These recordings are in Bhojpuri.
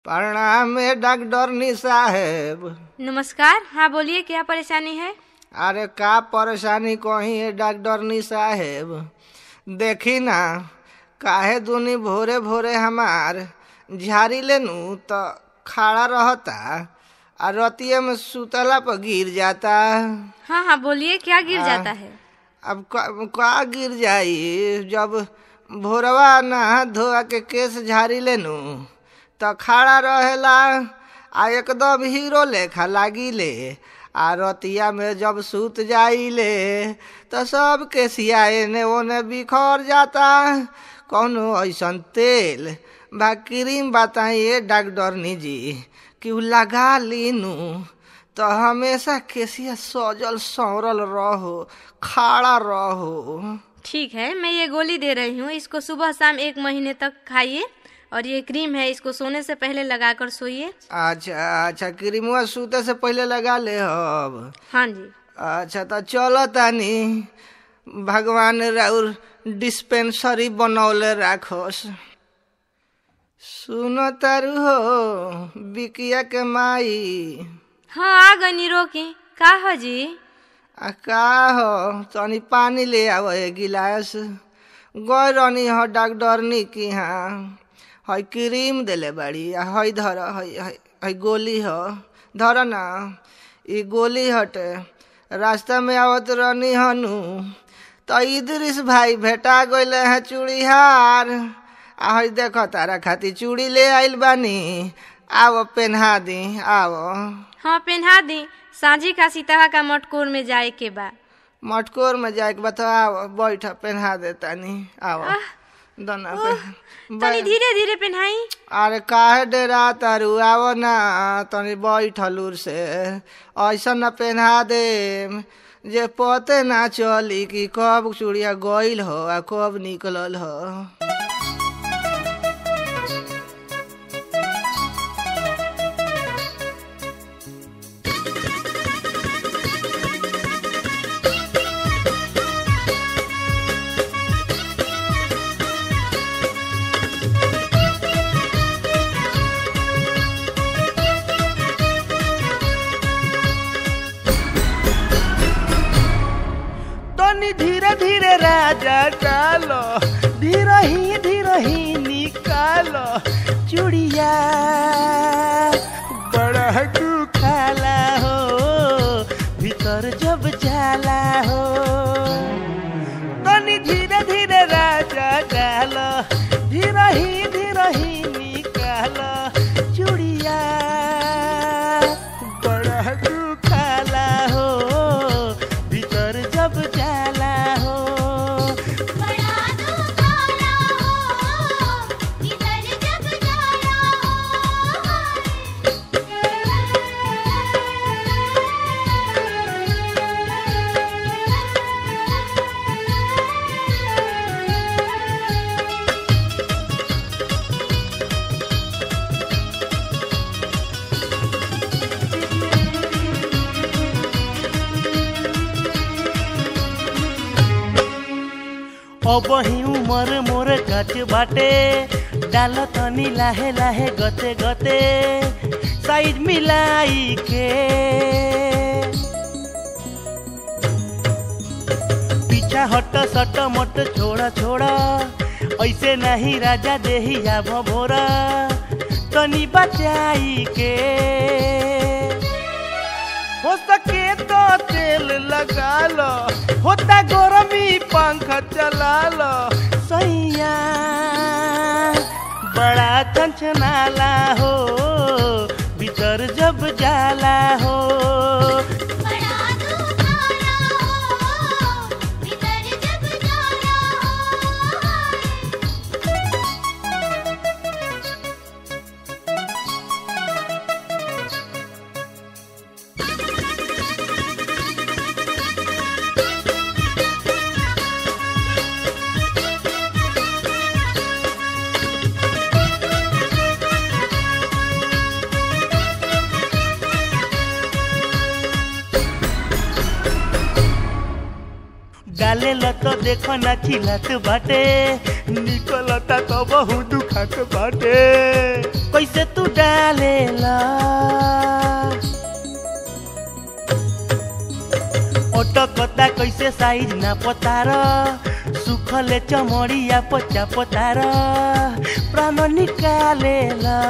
प्रणाम है डॉक्टरनी साहेब। नमस्कार। हाँ बोलिए, क्या परेशानी है? अरे का परेशानी कहीं है डॉक्टरनी साहेब, देखी ना काहे दुनी भोरे भोरे हमार झाड़ी लेनू तो खड़ा रहता और रतिया में सुतला पर गिर जाता। हाँ हाँ बोलिए, क्या गिर जाता है? अब का गिर जाई, जब भोरवा नहा धोआ के केस झाड़ी लेनू तो खड़ा रहेला आ एकदम हीरो लेखा लागिले, आ रतिया में जब सूत जाइले तो सब केसिया एने ओने बिखर जाता। कौनो ऐसन तेल बा क्रीम बताइए डॉक्टरनी जी कि उ लगा लीनू तो हमेशा केसिया सजल संवरल रहो, खड़ा रहो। ठीक है, मैं ये गोली दे रही हूँ, इसको सुबह शाम 1 महीने तक खाइए। और ये क्रीम है, इसको सोने से पहले लगाकर सोइए। अच्छा, क्रीमुआ सूते से पहले लगा ले अब। हाँ जी। अच्छा तो चलो तानी, भगवान राउर डिस्पेंसरी बनौले राखोस। सुनो तारू हो बिकिया के माई। हाँ आ गनी, रोकी का हो जी? का हो तनी पानी ले आओ एक गिलास। गई रहनी हो डॉक्टरनी की, हाँ हई क्रीम देले बाड़ी, हई धर, हई गोली हो धर ना, ई गोली हटे। रास्ता में आवत रहनी हनु तो इदरिस भाई भेटा गइले हैं चूड़ीहार, आ हई देखो तारा खातिर चूड़ी ले आइल बानी, आओ पहना दी आओ। हाँ पहना दी, सांझी का सीताहा का मटकोर में जाए के बा। मटकोर में जाए के बताओ, बैठ पहना देता नी आओ दना पे। तनी धीरे धीरे पहनाई। अरे काहे डेरा तारू, आवो ना तनी बैठलूर से, ऐसा न पहना दे जे पते ना चली कि कब चूड़िया गइल हो आ कब निकलल हो। धीरे धीरे राजा डालो, धीरे ही निकालो चूड़िया, बड़ा दुखाला हो भीतर जब जाला हो। तनी धीरे धीरे राजा डालो, धीरे ही निकालो चूड़िया, बड़ा दुखाला हो भीतर जब जाला हो। अब ही उमर मोर कच बाटे, डाल तनी लाहे लाहे गते गते साइड मिलाई के। पीछा हट सट मट छोड़ा छोड़ा, ऐसे नहीं राजा देही आभ भोरा, तनी बचाई के। हो सके तो तेल लगा लो, होता गरमी पंखा चला लो सैया, बड़ा छनछनाला हो भीतर जब जाला हो। डाले ल तो देखो ना चिल्लात बाटे निकलता तो बहु दुखात बाटे कैसे तू डाले ला ओटकता कैसे साइज ना पतार सुखले चमड़िया पचा पतार प्राण निकाले ला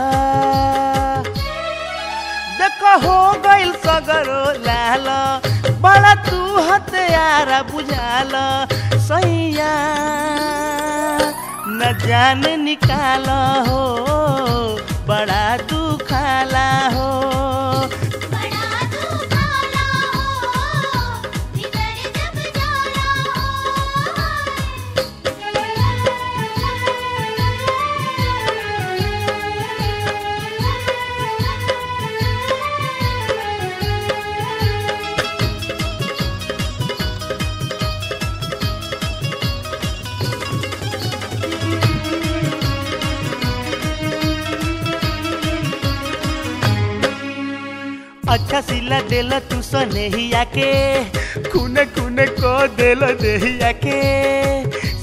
देखो हो गइल सगरो लाल बड़ा तू हत्यारा बुझाल सैया न जान निकाल हो बड़ा दुखाला हो अच्छा सिला देल तू सनेहिया के खूने खूने को देल देहिया के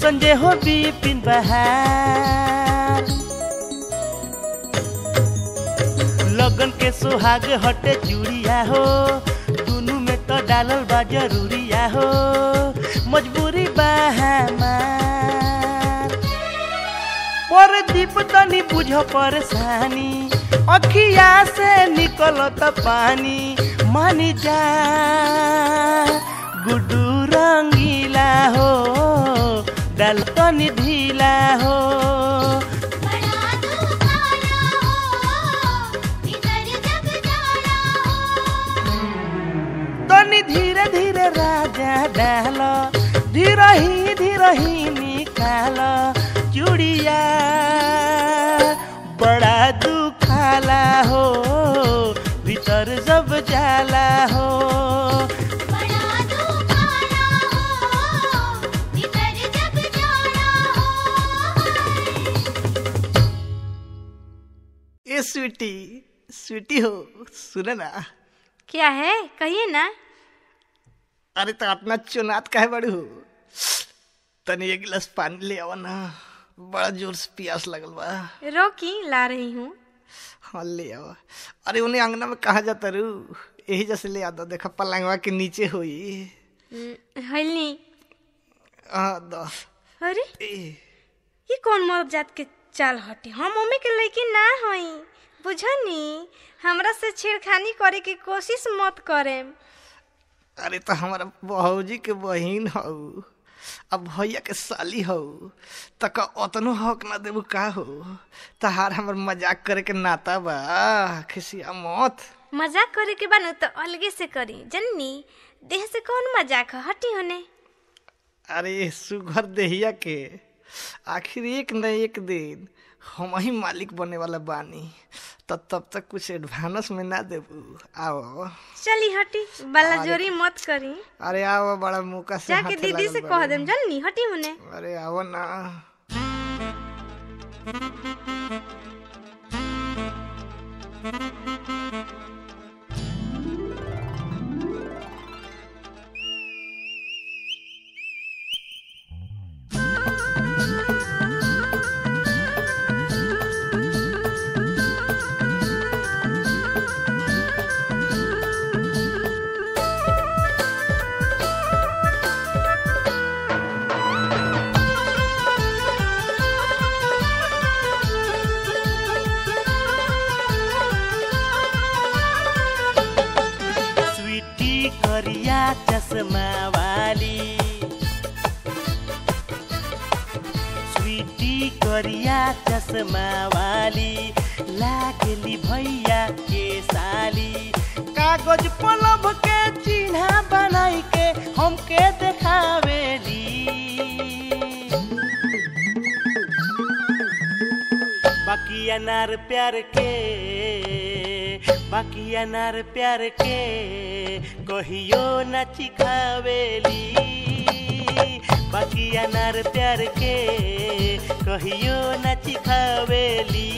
संजय हो बिपिन बहार लगन के सुहाग हटे चूड़िया हो दोनों में तो डालल बा जरूरिया हो मजबूरी बहामार पर दीप तनी बुझ परेशानी अखिया से निकलत पानी मानी जा गुडू रंगीला हो डाल तनी ढीला हो तनी धीरे धीरे राजा डाल धीरही निकाल चूड़िया बड़ा दुखाला हो भीतर जब जाला हो बड़ा दुखाला हो भीतर जब जाला हो। ए स्वीटी स्वीटी हो सुने ना। क्या है कहिए ना। अरे तो अपना चुनात काहे बड़ी हो तनी एक गिलास पानी ले आओ ना बड़ा जोर से प्यास लगल बा। रोकी ला रही हूँ। हाँ ले आओ। अरे उन्हें अंगना में कहा जाता रू यही जैसे ले आ दो देखा पलंगवा के नीचे हुई हलनी। हाँ दो। अरे ये कौन मौत जात के चाल हटे हम मम्मी के लड़की ना होई बुझनी हमरा से छेड़खानी करे की कोशिश मत करे। अरे तो हमारा बहूजी के बहिन हो अब भैया के साली हो तक उतनो हक ना देबू का हो तहार हमर मजाक करे के नाता बा खिसिया मत। मजाक करे के बानू तो अलगे से करी जन्नी देह से कौन मजाक हटी होने। अरे सुघर देहिया के आखिर एक न एक दिन हम ही मालिक बने वाला बानी तो तब तक कुछ एडवांस में ना देबू। आओ चली हटी बाला जोरी मत करी। अरे आओ बड़ा मौका से जाके दीदी से कह देम जन्नी हटी होने। अरे आओ ना। चश्मा वाली स्वीटी करिया चश्मा वाली लागली भैया के साली कागज पलब के चिन्हा बनाई के हमके देखावेली बाकी अनार प्यार के कहियो न चिखावेली बाकी अनार प्यार के कहियो न चिखावेली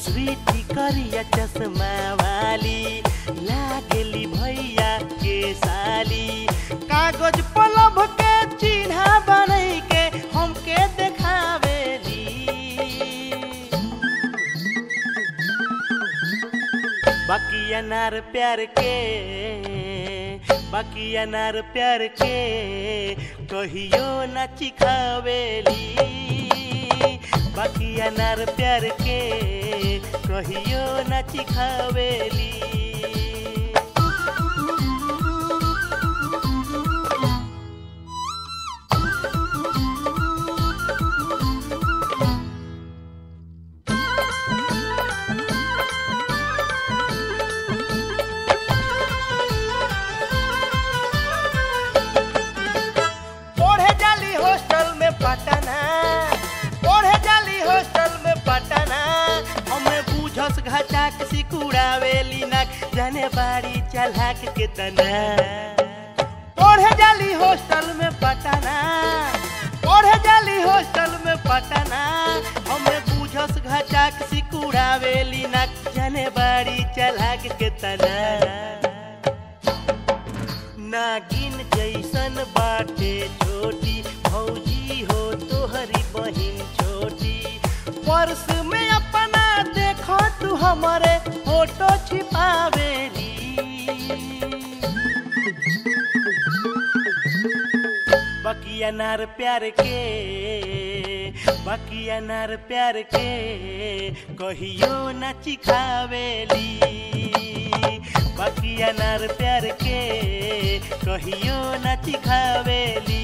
स्वीटी करिया चश्मा वाली लागली भैया के साली का कागज पलभ के चिन्हा बनई के हमके देखावेली बाकी अनार प्यार के बाकी अनार प्यार के कहियो न चिखावेली बाकी अनार प्यार के कहियो न चिखावेली पटना पढ़े जाली हॉस्टल में पटना हमें बूझस घाचाक सिकुड़ावेली नाक जाने बाड़ी चलाक के तना पढ़े जाली हॉस्टल में पटना पढ़े जाली हॉस्टल में पटना हमें बूझस घाचाक सिकुड़ावेली नाक जाने बाड़ी चलाक के तना नागिन जैसन बाटे छोटी भौजी हो तोहरी बहिन छोटी पर्स में अपना देखो तू हमारे फोटो छिपावेली बाकी अनार प्यार के बाकी अनार प्यार के कहियो न चिखावेली बाकी अनार प्यार के कहियो न चिखावेली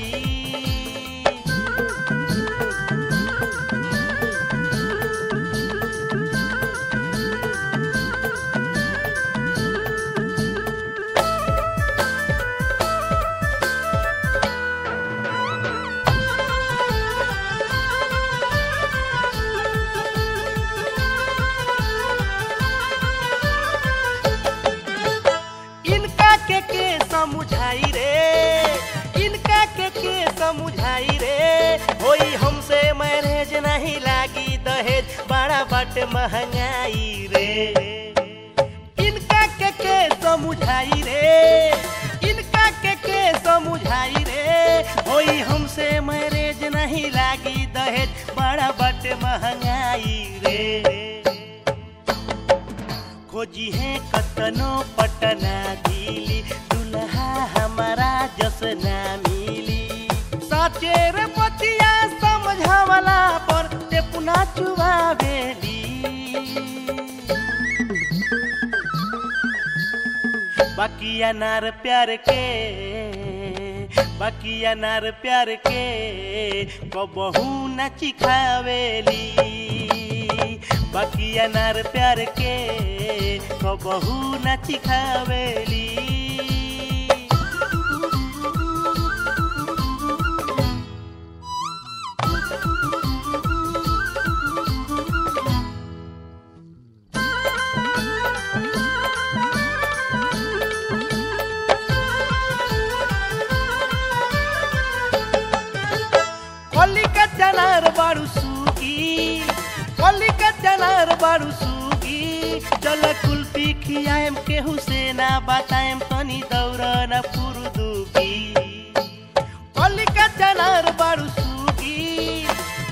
समझाई रे इनका के समझाई रे होई हमसे मैरिज नहीं लागी दहेज बड़ा बट महंगाई रे इनका के समझाई रे इनका के समझाई रे होई हमसे मैरिज नहीं लागी दहेज बड़ा बट महंगाई रे खोजी है कतनो पटना दिली दुल्हा हमारा जसना मिली साचेर पतिया समझावला पर ते पुना चुबावेली बाकी अनार प्यार के बाकी अनार प्यार के कबहू न चिखावेली बाकी अनार प्यार के कबहू न चिखावेली चनार बारू सूगी कोली का चनार बारू सूगी चल कुल्फी खियाएम के हुसैना बताएम तनी दौड़ना फुरदुगी कोली का चनार बारू सूगी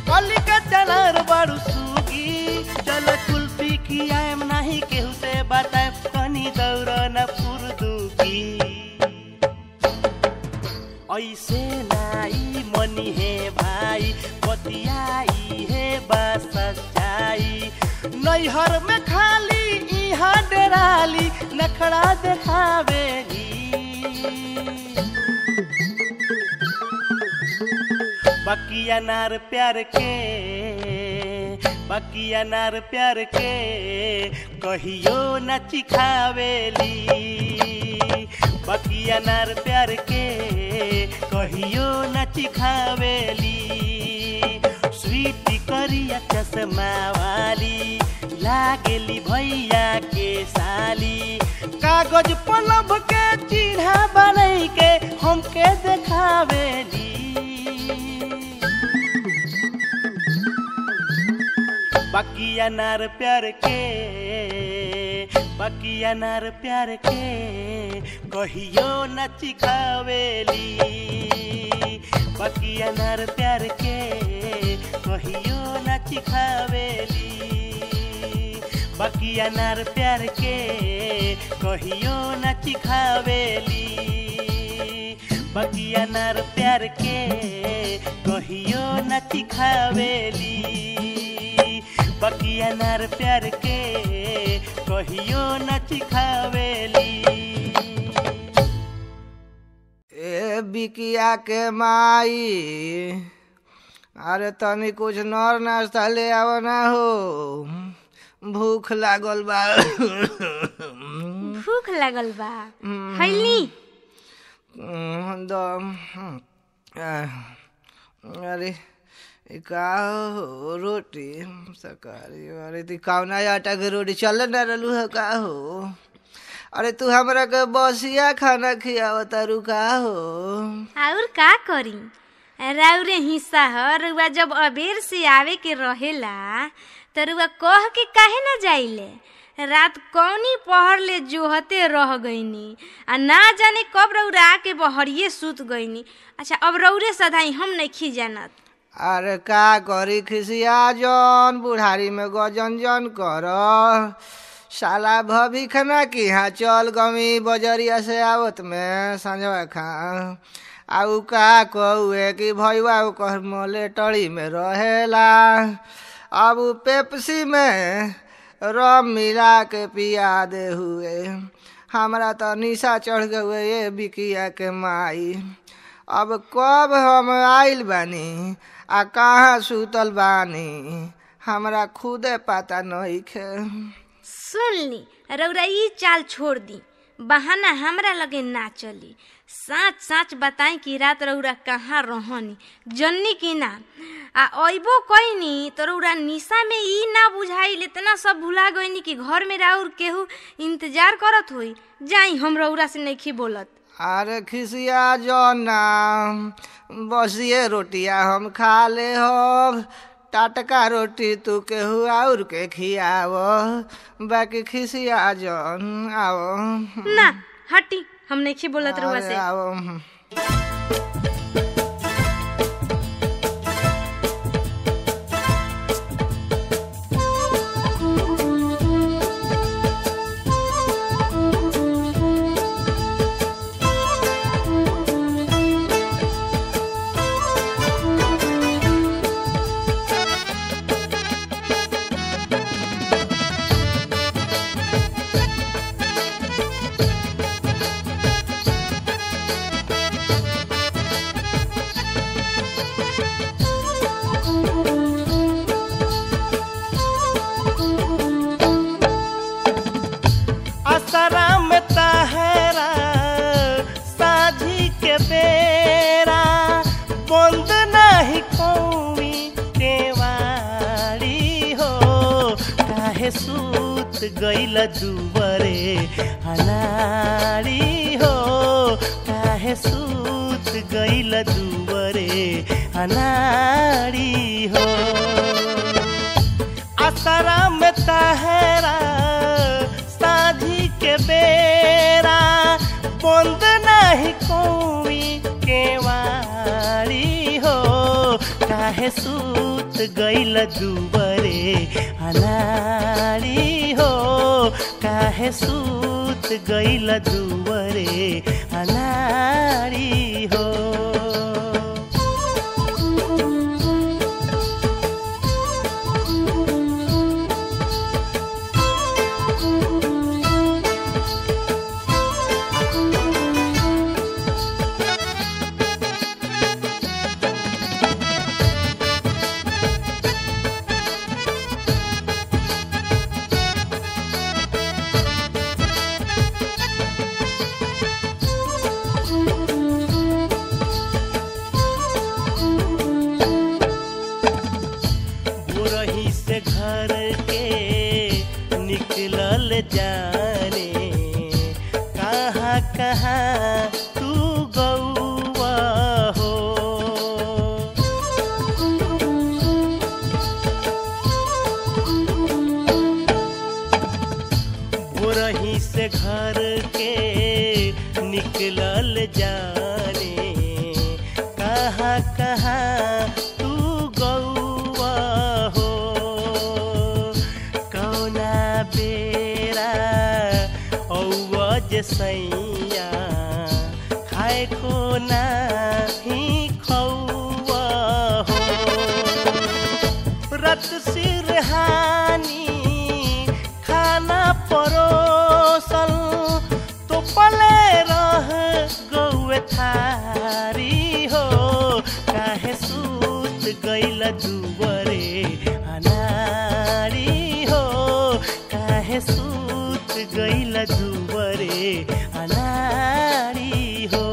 कोली का चनार बारू सूगी चल कुल्फी खियाएम नहीं के हुसे बताएम तनी दौड़ना फुरदुगी ऐसे नाई मनी है भाई बतियाई है बस सच्चाई नैहर में खाली यहाँ डेराली नखड़ा देखावेली बाकी अनार प्यार के बाकी अनार प्यार के कहियो न चिखावेली बाकी अनार प्यार के कहियो न चिखावेली स्वीटी करिया चश्मा वाली लागेली भैया के साली कागज पलभ के चिन्हा बनई के हमके देखावेली बाकी अनार प्यार के बाकी अनार प्यार के कहियो न चिखावेली बाकी अनार प्यार के कहियो न चिखावेली बाकी अनार प्यार के कहियो न चिखावेली बाकी अनार प्यार के कहियो न चिखावेली बाकी अनार प्यार के कहियो न चिखावेली। ए बिकिया के माई अरे तनी कुछ नर नाश्ता ले आओ ना हो भूख लागल बा। भूख लागल बा खैली अरे का हो रोटी सरकारी अरे तू कौना आटा के रोटी चल न रहलू है का हो अरे तू हमरा के बसिया खाना खियाव तारू का हो और का करी राउरे हिस्सा ह रुआ जब अबेर से आवे के रहेला तो रुआ कह के काहे न जाइले रात कौनी पहर ले जोहते रह गईनी आ ना जाने कब रौरा आके बहरिए सूत गईनी। अच्छा अब रौरे सदाई हम नहीं जानत। अरे का करी खिसिया जन बुढ़ारी में गजन जन कर साला भभी खाना की हाँ चल गमी बजरिया से आवत में संजवा खा आउ का कहुए कि भैया ओकर मोले टड़ी में रहेला अब पेप्सी में रम मिला के पिया दे हुए हमरा तो निशा चढ़ गए ये बिकिया के माई अब कब हम आइल बानी आ कहाँ सुतल बानी हमरा खुदे पता नहीं खे। सुन ली रौरा ई चाल छोड़ दी बहाना हमरा लगे ना चली साच साच बताई कि रात रौरा कहाँ रहनी जन्नी की ना आ अइबो कईनी तो रौरा निशा में ई ना बुझाइल इतना सब भुला गईनी कि घर में राउर केहू इंतजार करत होई जाई हम रौरा से नहीं बोलत। अरे खिसिया जना बसिए रोटिया हम खा ले हो टाटका रोटी तू केहू और के खियाव बाकी खिसिया जन आओ ना हटी हम नहीं बोलत रहुआ से आओ। सूत गईल दुबरे अनाड़ी हो काहे सूत गईल दुबरे अनाड़ी हो असरा में तहरा साझी के बेरा बंद नहीं कोई केवाड़ी हो काहे सूत गईल दुबरे अनाड़ी हो काहे सूत गईल दुबरे अनाड़ी हो। घर के निकलल जाने कहाँ कहाँ तू गौआ हो भोरही से घर के निकलल जाने कहाँ कहाँ तू गौआ हो कौना बेरा औवा जे सैया खाए को नाही खौआ हो रत सिरहानी खाना परोसल तो पले रह गौए थारी हो काहे सूत गइल दुबरे अनारी हो काहे सूत गइल दुबरे अनारी हो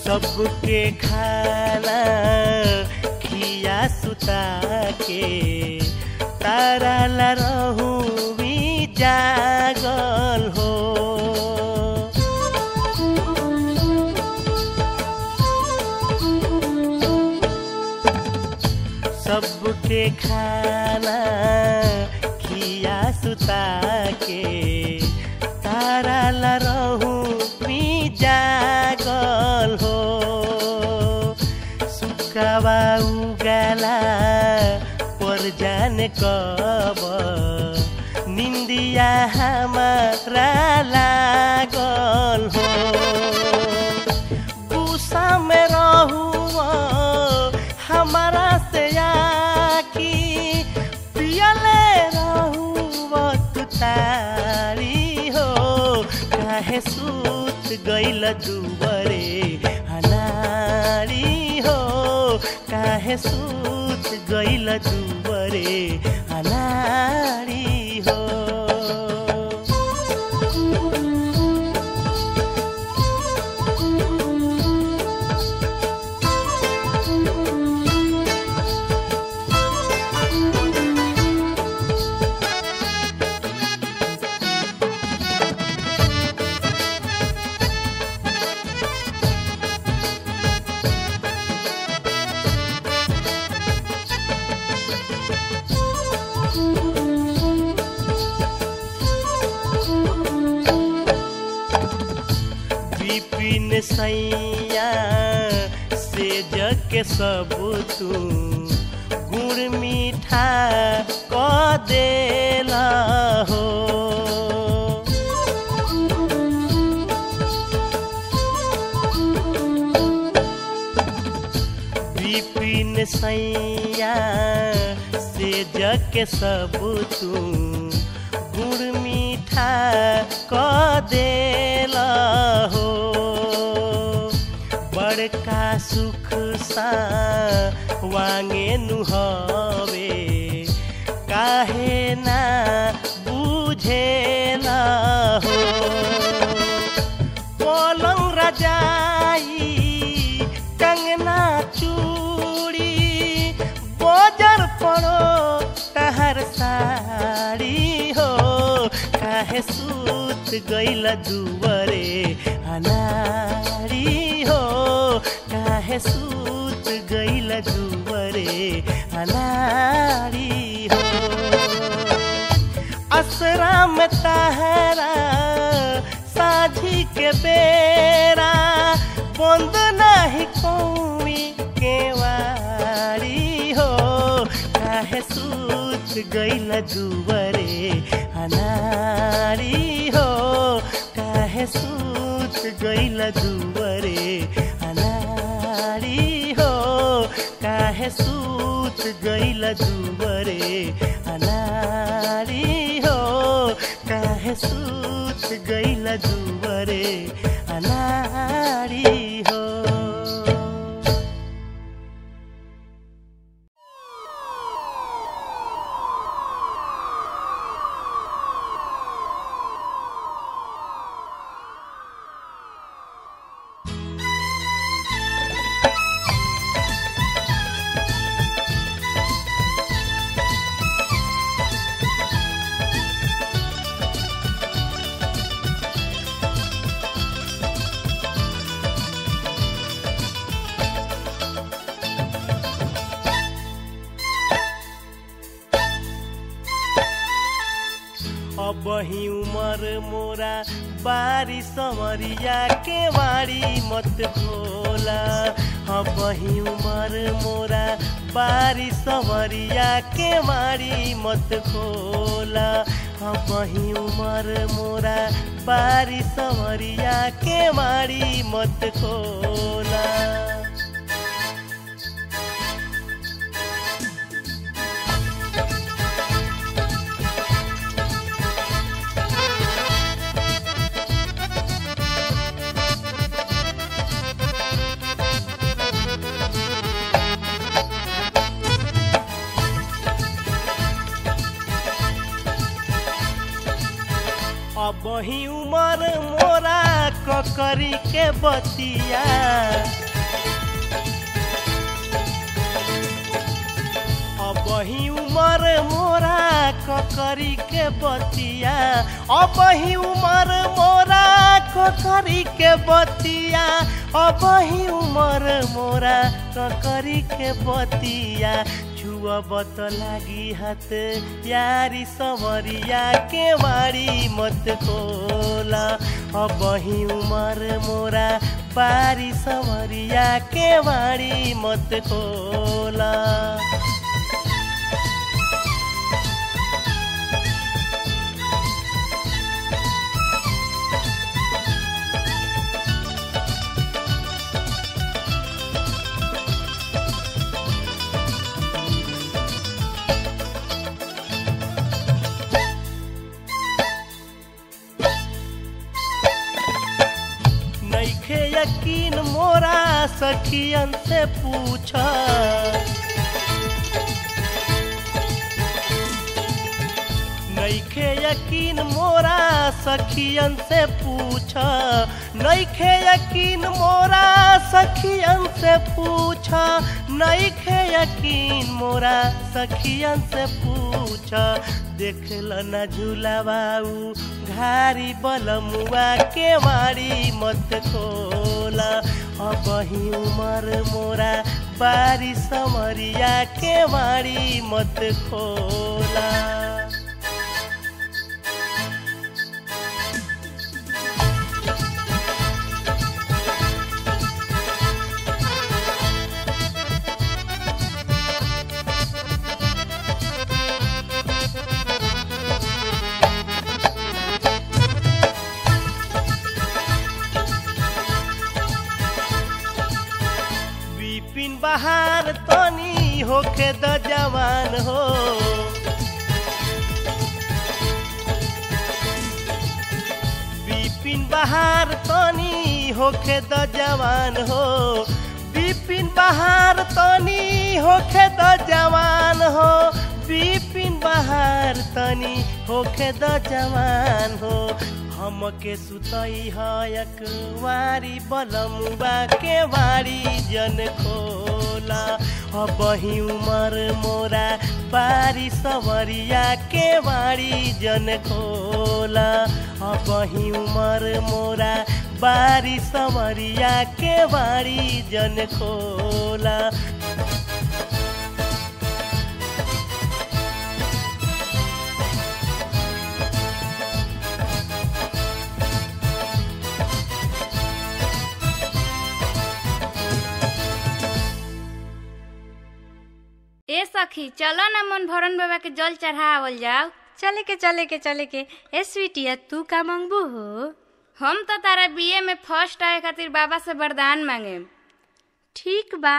सबके खाना खिया सुता के तारा ला रहूं भी जागल हो सबके खाना खिया सुता के तारा ला रहूं भी जागल हो सुकावा उगाला पर जाने कब निंदिया हमारा लागल हो गुस्सा में रहूं हमारा से आकी पियले रहूं तुतारी हो काहे सूत गइल दुबरे अनारी हो काहे सूत गइल दुबरे अनारी हो बिपिन सैया से जग के सब तू गुड़ मीठा क देला हो बिपिन सैया से जग के सब तू गुड़ मीठा क देला हो बड़का सुख सा वांगे नुहवे काहे ना बुझेला हो पलंग रजाई कंगना चूड़ी बोजर पड़ो तहर साड़ी हो काहे सूत गइल दुबरे अनारी हो काहे सूत गइल दुबरे अनारी हो असरा में तहरा साझी के बेरा बंद नहीं कोई केवारी हो काहे सूत गइल दुबरे अनारी हो काहे सूत गइल दुबरे अनारी हो काहे सूत गइल दुबरे अनारी हो काहे सूत गइल दुबरे अनारी हो अब ही उमर मोरा बारी समरिया के वाड़ी मत खोला। अब ही उमर मोरा बारी समरिया के वाड़ी मत खोला। अब ही उमर मोरा बारी समरिया के वाड़ी मत खोला। अब ही उमर मोरा ककरी के बतिया। अब ही उमर मोरा ककरी के बतिया। अब ही उमर मोरा ककरी के बतिया। अब ही उमर मोरा ककरी के बतिया। छुअबत लागी हाथ यारी समरिया के वाड़ी मत खोला। अब ही उमर मोरा बारी समरिया के वाड़ी मत खोला। नइखे यकीन मोरा सखियन से पूछा। नइखे यकीन मोरा सखियन से पूछा। नइखे यकीन मोरा सखियन से पूछा। नइखे यकीन मोरा सखियन से पूछा। देखल न झूलाबाऊ घारी बलमुआ के वाड़ी मत खोला। अब ही उमर मोरा बारी समरिया के वाड़ी मत खोला। बिपिन बहार तनी होके द जवान हो। बिपिन बहार तनी होके द जवान हो। बिपिन बहार तनी होके द जवान हो। बिपिन बहार तनी होके द जवान हो। हमके सुतई हयक वारी बलमुआ के वाड़ी जन खोला। अब ही उमर मोरा बारी सवरिया के वाड़ी जन खोला। अब ही उमर मोरा बारी सवरिया के वाड़ी जन खोला। ए सखी चलो ना मन भरन बाबा के जल चढ़ावल जाओ। चले के ए स्वीटिया तू का मांगबू हो? हम तो तारा बीए में फर्स्ट आए खातिर बाबा से वरदान मांगे। ठीक बा,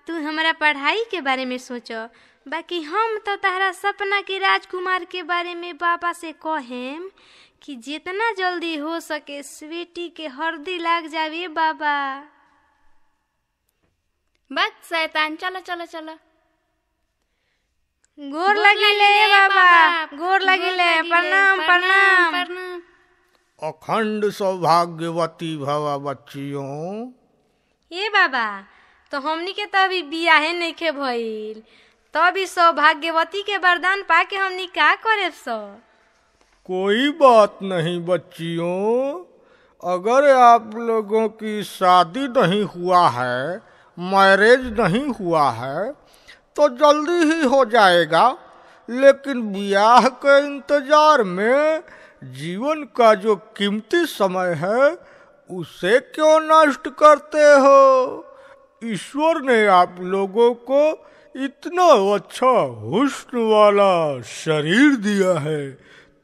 तू हमारा पढ़ाई के बारे में सोचो, बाकी हम तो तारा सपना के राजकुमार के बारे में बाबा से कहेम कि जितना जल्दी हो सके स्वीटी के हरदी लाग जावे बाबा। बस शैतान, चलो चलो चलो। गोर लगिले बाबा, गोर लगिले, प्रणाम प्रणाम। अखंड सौभाग्यवती भवा बच्चियों। ये बाबा, तो हमनी के तो अभी बियाहे नइखे भइल, तो अभी सौभाग्यवती के वरदान पाके हमनी का करे सो? कोई बात नहीं बच्चियों, अगर आप लोगों की शादी नहीं हुआ है, मैरिज नहीं हुआ है, तो जल्दी ही हो जाएगा। लेकिन ब्याह के इंतजार में जीवन का जो कीमती समय है उसे क्यों नष्ट करते हो? ईश्वर ने आप लोगों को इतना अच्छा हुस्न वाला शरीर दिया है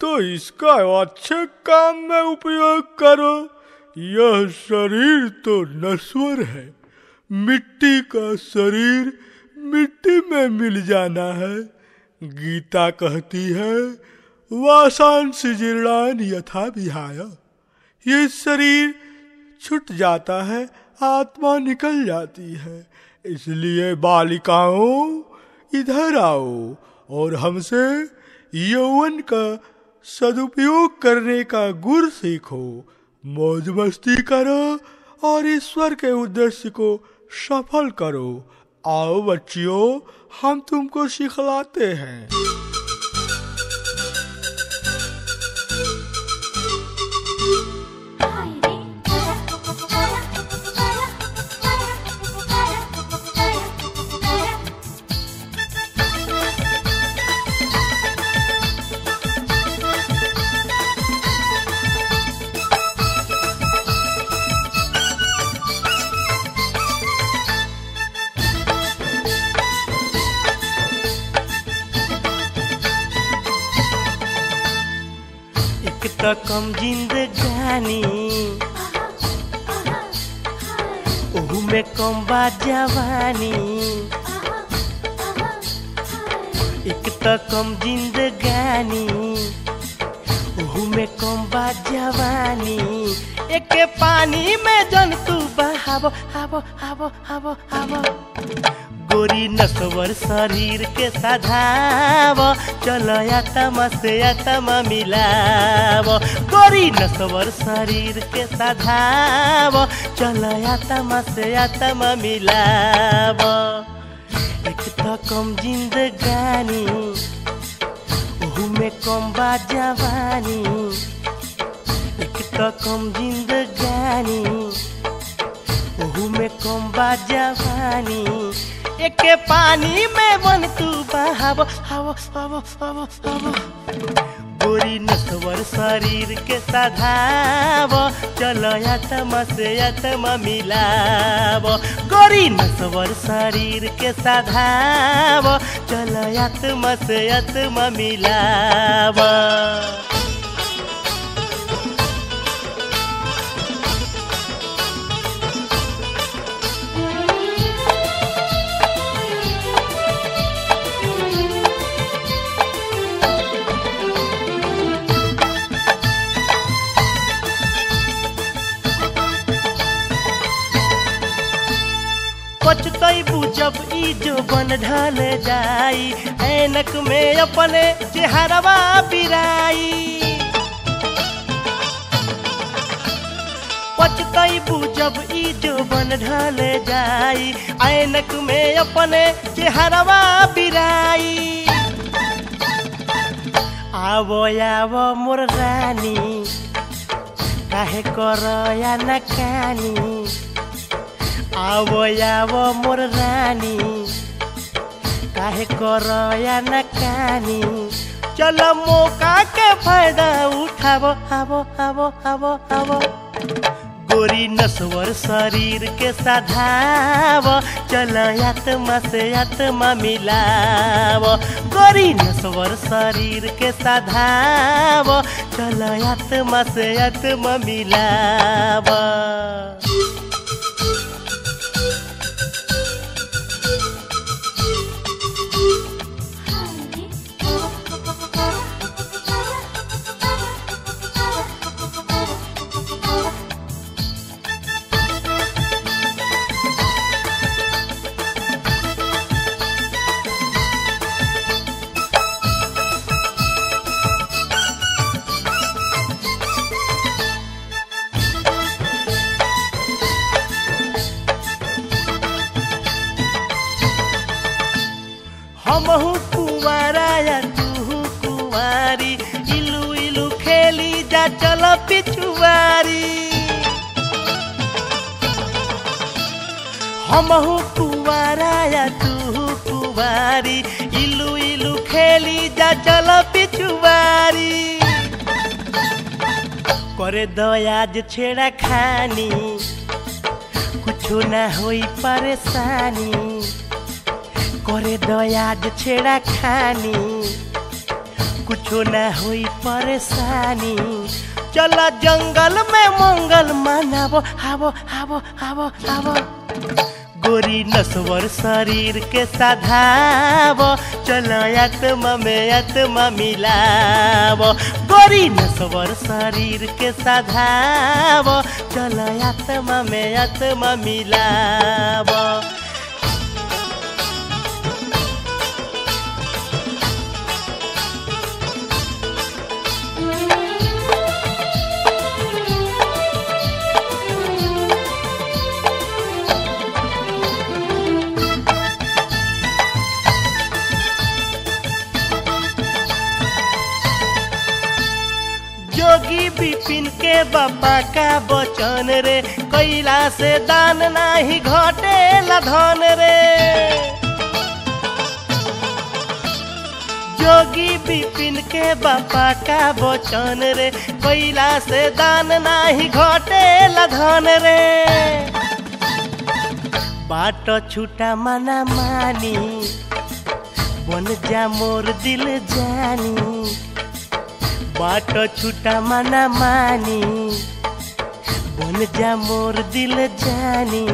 तो इसका अच्छे काम में उपयोग करो। यह शरीर तो नश्वर है, मिट्टी का शरीर मिट्टी में मिल जाना है। गीता कहती है वासांसि जीर्णानि यथा विहाय। ये शरीर छूट जाता है, आत्मा निकल जाती है। इसलिए बालिकाओं इधर आओ और हमसे यौवन का सदुपयोग करने का गुर सीखो। मौज मस्ती करो और ईश्वर के उद्देश्य को सफल करो। आओ बच्चियों, हम तुमको सिखलाते हैं। तो कम जिंदगानी ओहू में कम बा जवानी। एक तो कम जिंदगानी ओहू में कम बा जवानी। एक पानी में जन तू बहावो हावो हावो हावो हावो। गोरी नसवर शरीर के साधाव, चलो आत्मा से आत्मा मिलाव। गोरी नसवर शरीर के साधाव, चलो आत्मा से आत्मा मिलाव। एक तो कम जिंदगानी ओहू में कम बा जवानी। एक तो कम जिंदगानी ओहू में कम बा जवानी। एक पानी में मन तू बहावो हावो हावो हावो हावो। गोरी नसवर शरीर के साधाव, चलो आत्मा से आत्मा मिलाव। गोरी नसवर शरीर के साधाव, चलो आत्मा से आत्मा मिलाव। पछतैबू जब ई जो बन ढल जाई, ऐनक में अपने चेहरवा बिराई। पछतैबू जब ई जो बन ढल जाई, ऐनक में अपने चेहरवा बिराई। आवो आवो मोर रानी, काहे करया नकानी। आवो आवो मोर रानी, काहे करया नकानी। चलो मौका के फायदा उठावो आवो आवो आवो आवो। गोरी नसवर शरीर के साधाव, चलो आत्मा से आत्मा मिलाव। गोरी नसवर शरीर के साधाव, चलो आत्मा से आत्मा मिलाव। हमहू कुंवारा या तू कुंवारी, इलू इलू खेली जा चल पिछुआरी। हमहू कुंवारा या तू कुंवारी, इलू इलू खेली चल पिछुआरी करे दयाज छेड़ा खानी कुछो ना होई परेशानी करे दयाज छेड़ा खानी कुछो ना होई परेशानी चला जंगल में मंगल मनाबो हाबो हाबो हाबो हाबो गोरी नसवर शरीर के साधाबो चलो आत्मा में आत्मा मिलाबो गोरी नसवर शरीर के साधाबो चलो आत्मा में आत्मा मिलाबो जोगी बिपिन के बाबा का बचन रे कैला से दान नाही घटेला धन रे जोगी बिपिन के बाबा का बचन रे कैला से दान नाही घटेला धन रे बाट छूटा मना मानी बन जा मोर दिल जानी बाट छूटा मना मानी बन जा मोर दिल जानी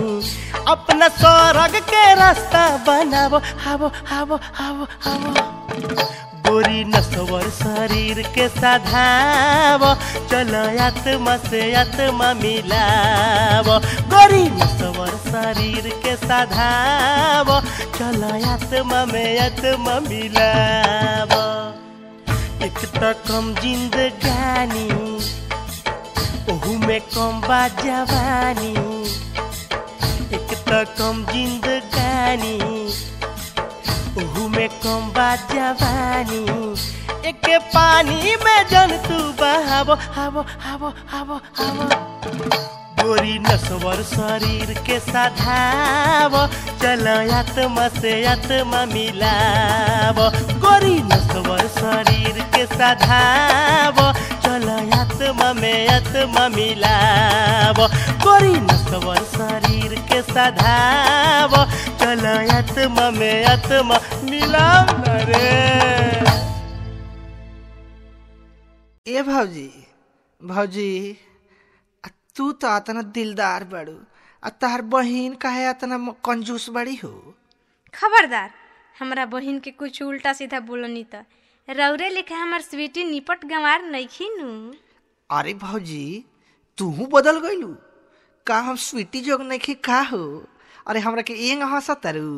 अपना स्वर्ग के रास्ता बनाबो हाबो हाबो हाबो हाबो गोरी नसवर शरीर के साधाबो चलो आत्मा से आत्मा मिलाबो गोरी नसवर शरीर के साधाबो चलो आत्मा में आत्मा मिलाबो एक तो कम जिंदगानी ओहू में कम बा जवानी एक तो कम जिंदगानी ओहू में कम बा जवानी एक पानी में जन तू बहाबो हाबो हाबो हाबो हाबो गोरी नसवर शरीर के साधाबो चलो आत्मा से आत्मा मिलाबो गोरी नसवर शरीर के साधाबो चलो आत्मा में आत्मा मिलाबो गोरी नसवर शरीर के साधाबो चलो आत्मा में आत्मा मिलाब रे ए भौजी भौजी तू तो अतना दिलदार बड़ू आ तार बहिन काहे अतना कंजूस बड़ी हो खबरदार हमरा बहिन के कुछ उल्टा सीधा बोलनी त रौरे लेखे हमर स्वीटी निपट गंवार नइखी नु अरे भौजी तू बदल गइलू का हम स्वीटी जोग नइखी का हो अरे हमरा के एंग हंसतरू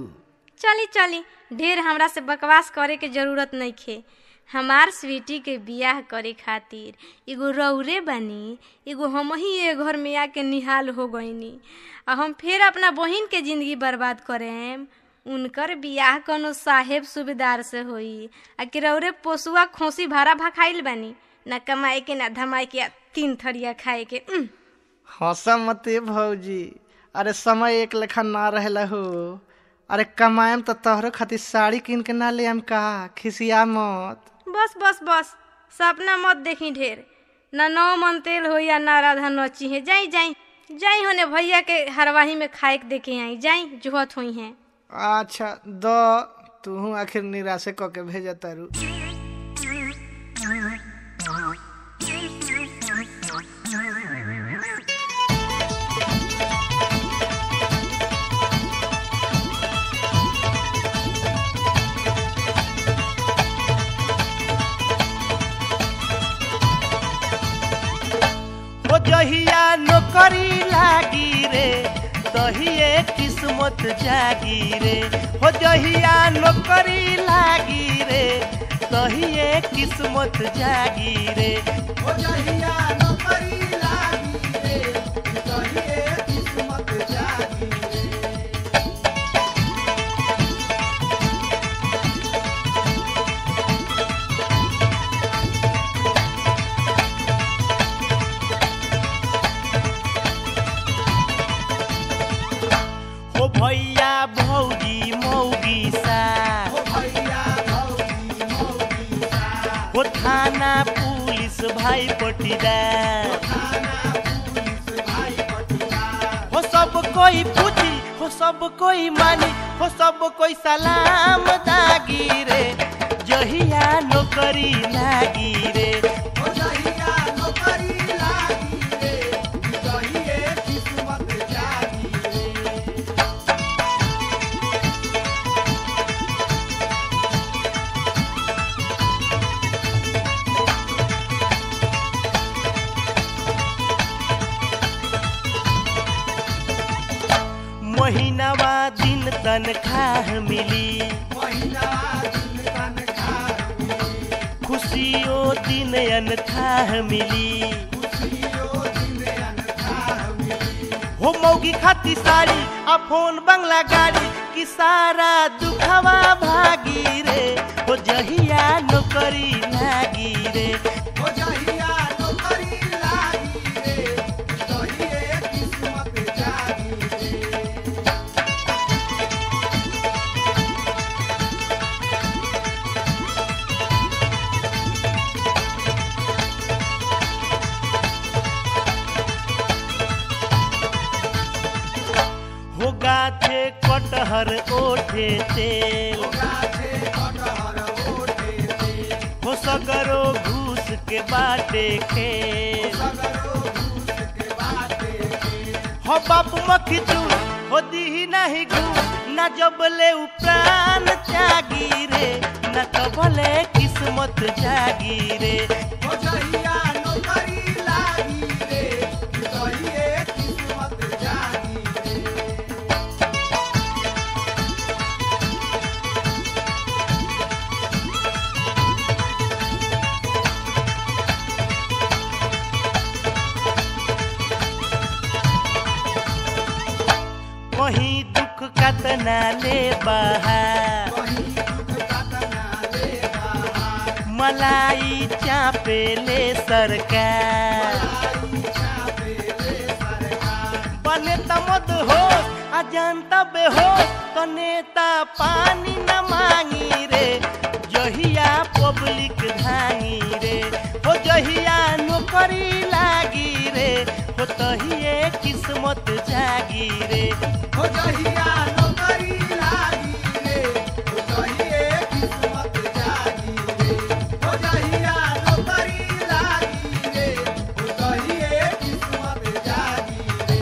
चली चली ढेर हमरा से बकवास करे के जरूरत नइखे हमार स्वीटी के बियाह करे खातिर एगो रौरे बनी एगो हम ही ए घर में आके निहाल हो गईनी आ हम फिर अपना बहिन के जिंदगी बर्बाद करेम उनकर बियाह कोनो साहेब सूबेदार से होई आ कि रौरे पोसुआ खोसी भाड़ा भखाइल बनी ना कमाए के ना धमाए के 3 थरिया खाए के हंसा मते भौजी अरे समय एक लेखा ना रहेला हो अरे कमाएम तो तोहरो खातिर साड़ी किन के ना ले आम का खिसिया मत बस बस बस सपना मत देखी ढेर ना 9 मन तेल हो या ना राधा नची है जाई जाई जाई होने भैया के हरवाही में खाए के देखे आई जाई जुहत हुई है अच्छा दो तू आखिर निराशे क के भेजा तारू जहिया नौकरी लागी रे तहिए किस्मत जागी रे हो जहिया नौकरी लागी रे तहिए किस्मत जागी रे हो जहिया नौकरी लागी रे तहिए किस्मत जागी रे भैया भौजी मौगी सा थाना पुलिस भाई पटीदार हो सब कोई पूछी हो सब कोई मानी हो सब कोई सलाम दागी रे जहिया नौकरी लागी रे महीनावा दिन तनख्वाह मिली खुशियों दिन अनथाह मिली हो मौगी खाती साड़ी आ फोन बंगला गाड़ी की सारा दुखवा भागी रे हो जहिया नौकरी लागी रे गाछे कटहर ओठे तेल हो सगरो घूस के बाटे खेल हो बाप मक्खी चूर हो दीही नहीं घूस न जबले प्राण जागी रे न तबले किस्मत जागी रे वही दुख कतना ले बहार मलाई चापे ले सरकार बने तमद हो अजंता बेहोश तो नेता पानी न मांगी रे जहिया पब्लिक धांगी रे हो जहिया नौकरी लागी रे हो तहिए किस्मत जागी रे हो जहिया नौकरी लागी रे हो तहिए किस्मत जागी रे हो जहिया नौकरी लागी रे हो तहिए किस्मत जागी रे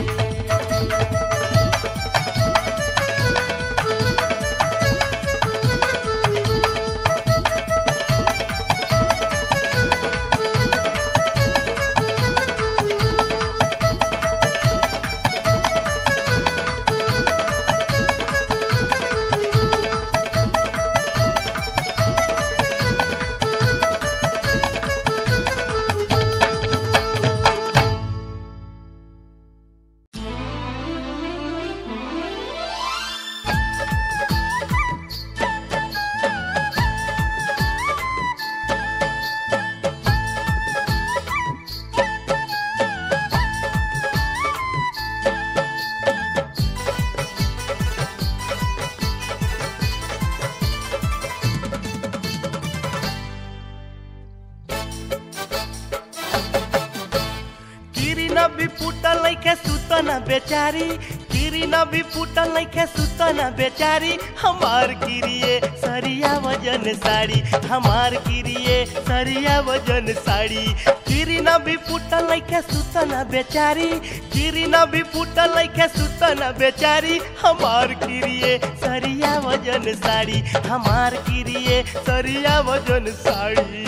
भी फूटल लइके सुतना बेचारी गिरी न भी फूटल लइके सुतना बेचारी हमार गिरिए सरिया वजन साड़ी हमार गिरिए सरिया वजन साड़ी गिरी न भी फूटल लइके सुतना बेचारी गिरी न भी फूटल लइके सुतना बेचारी हमार गिरिए सरिया वजन साड़ी हमार गिरिए सरिया वजन साड़ी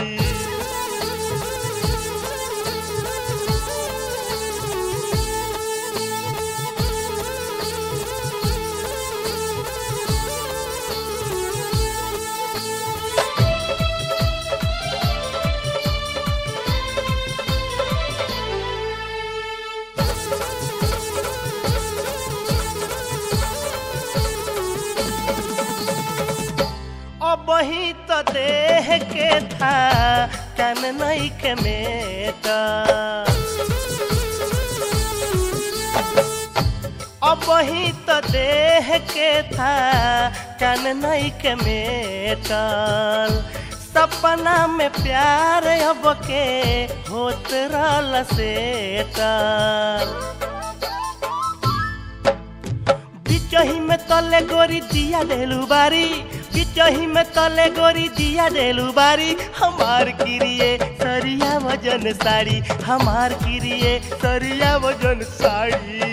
वही तो देह के था कन नहीं के मेटा अब वही तो देह के था कन नहीं के मेटल सपना में प्यार अब के होत रहल से बिचही में तले गोरी दिया देलू बारी, बिचही में तले गोरी दिया देलू बारी। हमार किरिए सरिया वजन साड़ी, हमार किरिए सरिया वजन साड़ी।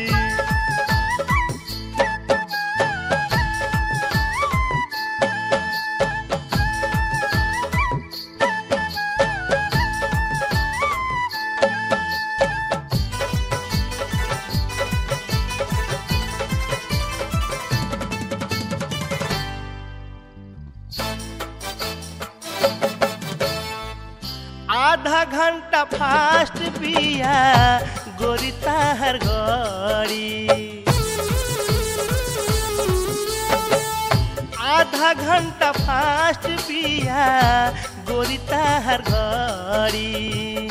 आधा घंटा फास्ट पिया गोरी ताहर गड़ी, आधा घंटा फास्ट पिया गोरी ताहर गड़ी।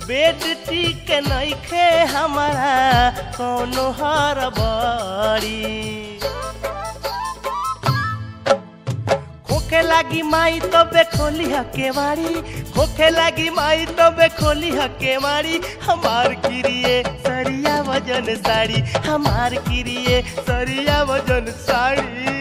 बेड टिक नइखे हमारा कोनो हड़बड़ी। खोखे लागी माई तबे खोली हकेवाड़ी, खोखे लागी माई तबे खोली हकेवाड़ी। हमार किरिए सरिया वजन साड़ी, हमार किरिए सरिया वजन साड़ी।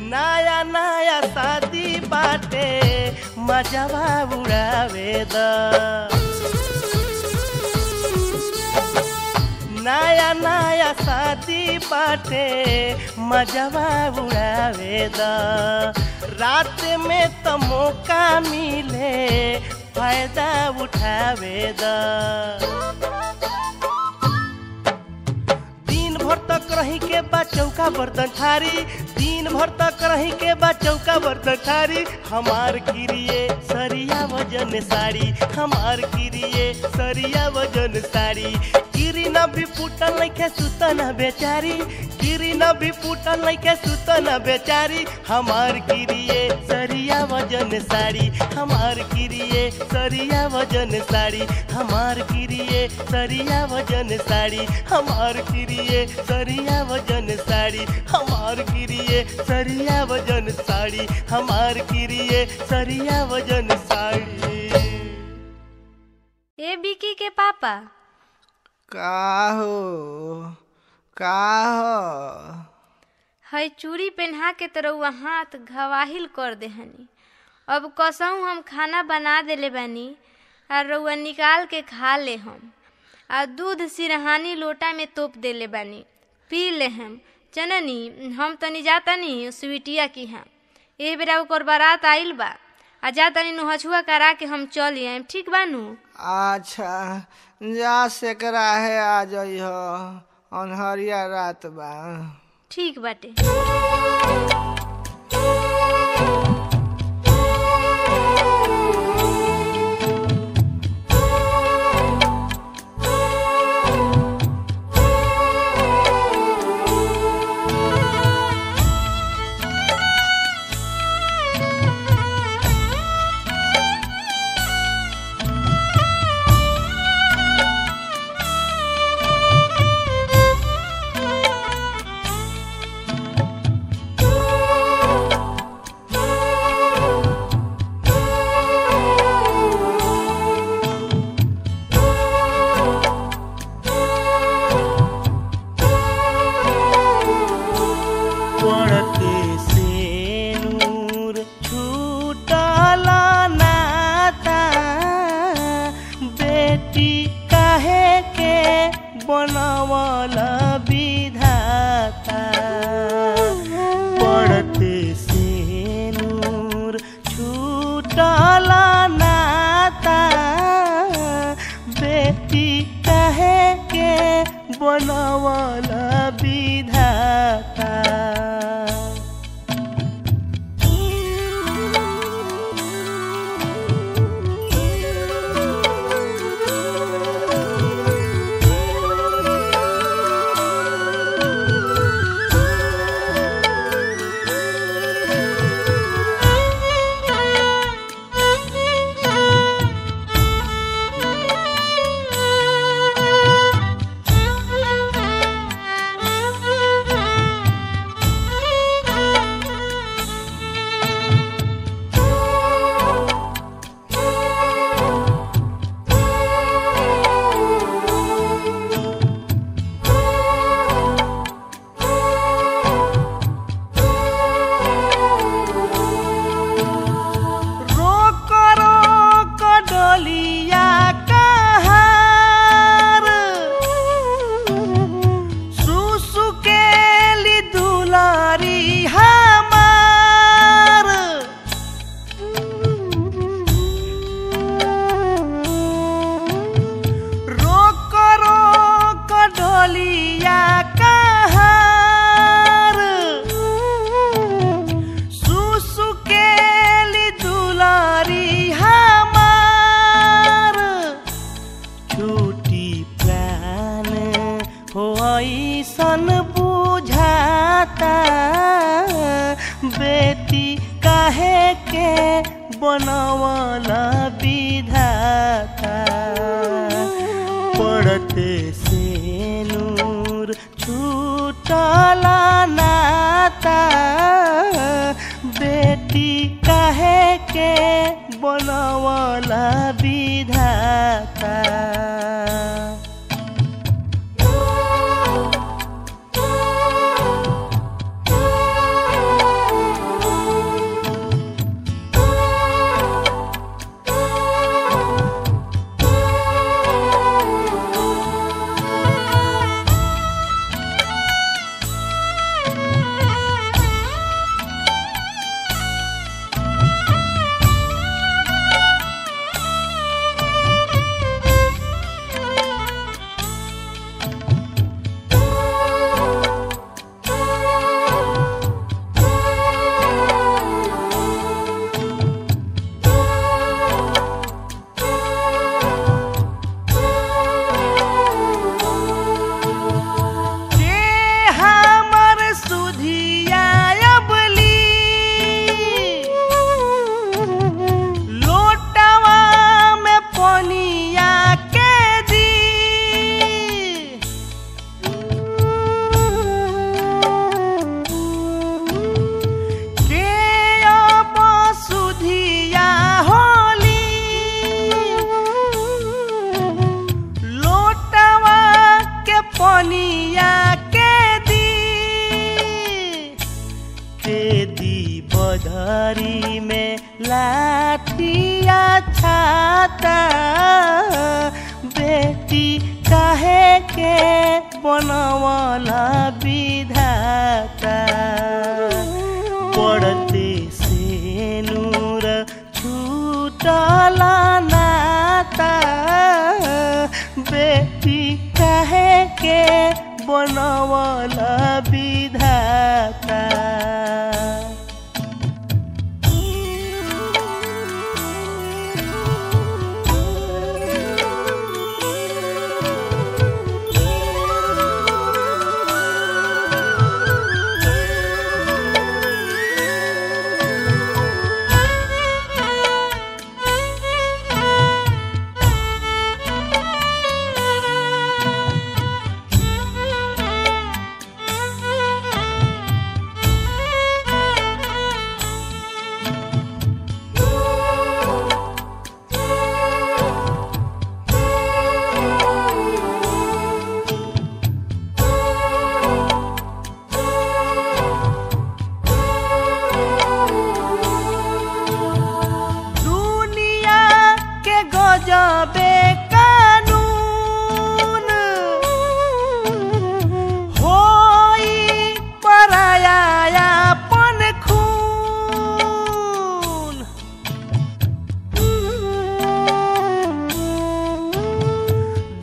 नया नया शादी बाटे मजवा उड़ावे द, नया नया शादी बाटे मजवा उड़ावे द। रात में तो मौका मिले फायदा उठावे द। दिन भर तक रही के बा चौका बर्तन थारी, दिन भर तक रही के बा चौका बर्तन थारी। हमार किरिए सरिया वजन साड़ी, हमार किरिए सरिया वजन साड़ी। गिरी न भी फूटल नइखे सुतन बेचारी, गिरी न भी फूटल नइखे सुतन बेचारी। हमार किरिए सरिया वजन साड़ी, हमार किरिए सरिया वजन साड़ी, हमार किरिए सरिया वजन साड़ी, हमार किरिए सरिया वजन साड़ी, हमार किरिए सरिया वजन साड़ी, हमार किरिए सरिया वजन साड़ी। ए बिकी के पापा का हो का हो? है चूड़ी पहना के तो रउआ हाथ घवाहिल कर देहनी। अब कसहू हम खाना बना देले बानी और रउआ निकाल के खा ले हम। आ दूध सिरहानी लोटा में तोप देले बानी, पी ले हम। जननी हम तनी जातनी स्वीटिया की हाँ, ए बेरा ओकर बारात आइल बा, आ जातनी नुहछुआ करा के हम चल आएम। ठीक बानू? अच्छा जा सेकरा है आ जइहो, अनहरिया रात बा। ठीक बाटे। बनवला विधाता पड़ते से नूर छूटला नाता बेटी कहे के बनवला विधाता। कैसन बुझाता बेटी काहे के बनवला विधाता पड़ते से नूर छूटला नाता बेटी काहे के बनवला विधाता बधारी में लाठिया छाता बेटी काहे के बनवला विधाता पड़ते से नूर छूटला नाता बेटी काहे के बनवला विधाता जबे कानून होई परायापन खून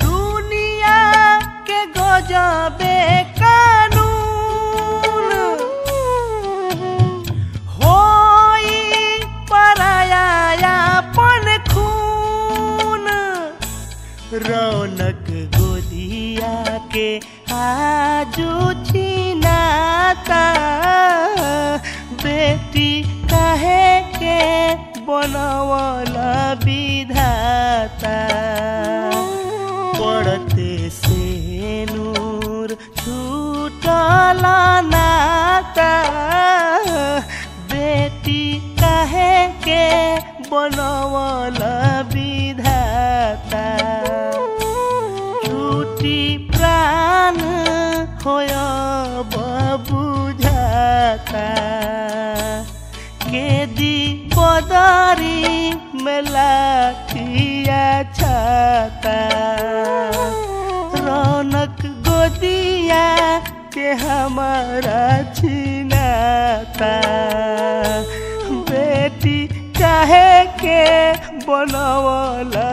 दुनिया के गजबे कानून होई परायापन खून रौनक गोदिया के आजू छीनाता बेटी काहे के बनवला विधाता पड़ते से नूर छूटला नाता बेटी काहे के बनवला विधाता छूटी प्राण होय बुझाता केदी बदरी में लाठिया छाता रौनक गोदिया के हमारा छीनाता बेटी काहे के बनवला